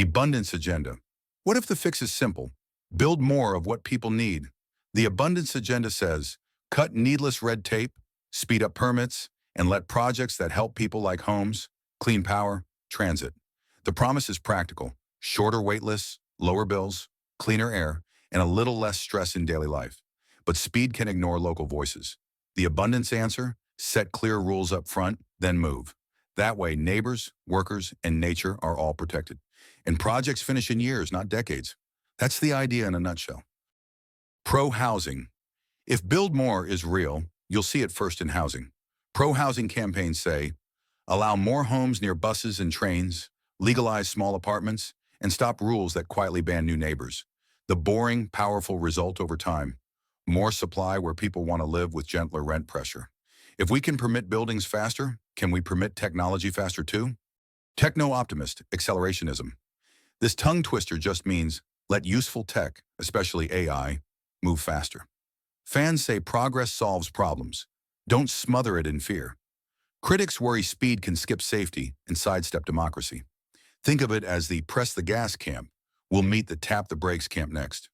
Abundance agenda. What if the fix is simple? Build more of what people need. The abundance agenda says, cut needless red tape, speed up permits, and let projects that help people like homes, clean power, transit. The promise is practical: shorter wait lists, lower bills, cleaner air, and a little less stress in daily life. But speed can ignore local voices. The abundance answer: set clear rules up front, then move. That way, neighbors, workers, and nature are all protected. And projects finish in years, not decades. That's the idea in a nutshell. Pro-housing. If build more is real, you'll see it first in housing. Pro-housing campaigns say, allow more homes near buses and trains, legalize small apartments, and stop rules that quietly ban new neighbors. The boring, powerful result over time: more supply where people want to live with gentler rent pressure. If we can permit buildings faster, can we permit technology faster too? Techno-optimist, accelerationism. This tongue twister just means let useful tech, especially AI, move faster. Fans say progress solves problems. Don't smother it in fear. Critics worry speed can skip safety and sidestep democracy. Think of it as the press the gas camp. We'll meet the tap the brakes camp next.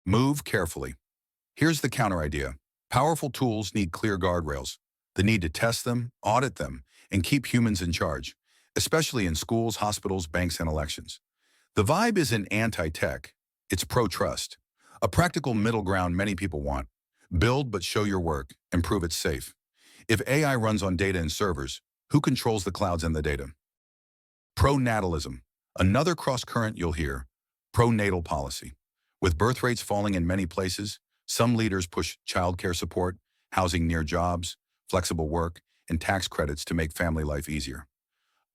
Move carefully. Here's the counter idea. Powerful tools need clear guardrails. The need to test them, audit them, and keep humans in charge, especially in schools, hospitals, banks, and elections. The vibe isn't anti-tech, it's pro-trust. A practical middle ground many people want. Build but show your work and prove it's safe. If AI runs on data and servers, who controls the clouds and the data? Pro-natalism. Another cross-current you'll hear. Pro-natal policy. With birth rates falling in many places, some leaders push childcare support, housing near jobs, flexible work, and tax credits to make family life easier.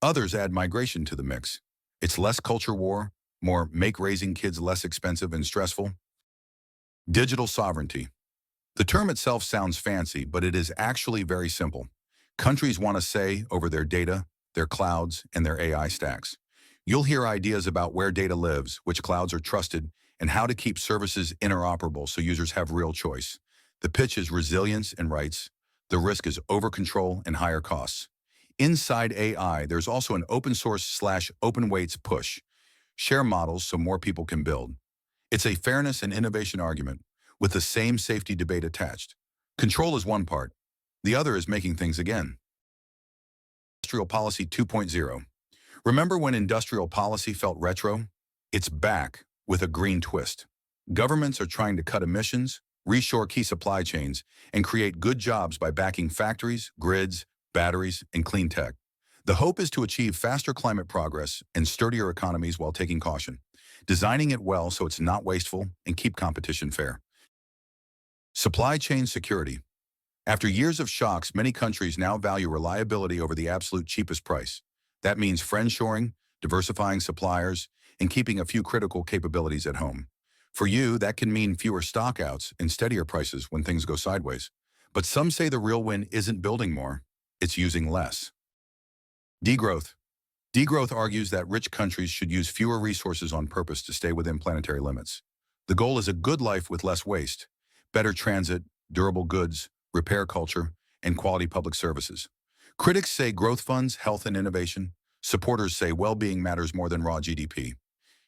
Others add migration to the mix. It's less culture war, more make raising kids less expensive and stressful. Digital sovereignty. The term itself sounds fancy, but it is actually very simple. Countries want a say over their data, their clouds, and their AI stacks. You'll hear ideas about where data lives, which clouds are trusted, and how to keep services interoperable so users have real choice. The pitch is resilience and rights. The risk is over-control and higher costs. Inside AI, there's also an open source/open weights push. Share models so more people can build. It's a fairness and innovation argument, with the same safety debate attached. Control is one part. The other is making things again. Industrial Policy 2.0. Remember when industrial policy felt retro? It's back with a green twist. Governments are trying to cut emissions, reshore key supply chains, and create good jobs by backing factories, grids, batteries, and clean tech. The hope is to achieve faster climate progress and sturdier economies while taking caution, designing it well so it's not wasteful and keep competition fair. Supply chain security. After years of shocks, many countries now value reliability over the absolute cheapest price. That means friendshoring, diversifying suppliers, and keeping a few critical capabilities at home. For you, that can mean fewer stockouts and steadier prices when things go sideways. But some say the real win isn't building more, it's using less. Degrowth. Degrowth argues that rich countries should use fewer resources on purpose to stay within planetary limits. The goal is a good life with less waste, better transit, durable goods, repair culture, and quality public services. Critics say growth funds health and innovation. Supporters say well-being matters more than raw GDP.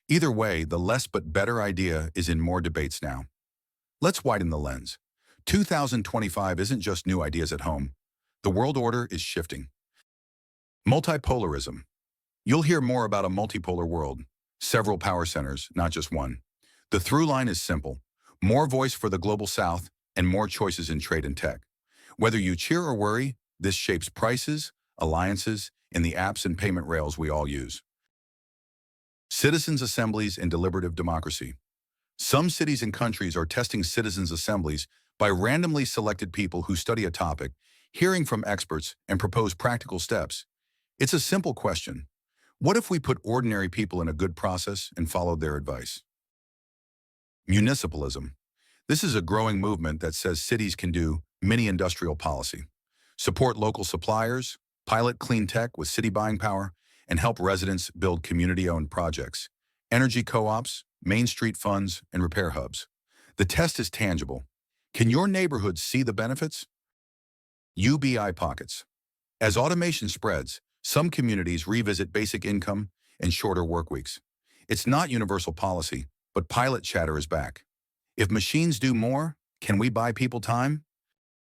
Either way, the less but better idea is in more debates now. Let's widen the lens. 2025 isn't just new ideas at home. The world order is shifting. Multipolarism. You'll hear more about a multipolar world. Several power centers, not just one. The through line is simple. More voice for the global south and more choices in trade and tech. Whether you cheer or worry, this shapes prices, alliances, and the apps and payment rails we all use. Citizens' assemblies and deliberative democracy. Some cities and countries are testing citizens' assemblies by randomly selected people who study a topic, hearing from experts, and propose practical steps. It's a simple question. What if we put ordinary people in a good process and followed their advice? Municipalism. This is a growing movement that says cities can do mini-industrial policy, support local suppliers, pilot clean tech with city buying power, and help residents build community-owned projects, energy co-ops, Main Street funds, and repair hubs. The test is tangible. Can your neighborhood see the benefits? UBI pockets. As automation spreads, some communities revisit basic income and shorter work weeks. It's not universal policy, but pilot chatter is back. If machines do more, can we buy people time?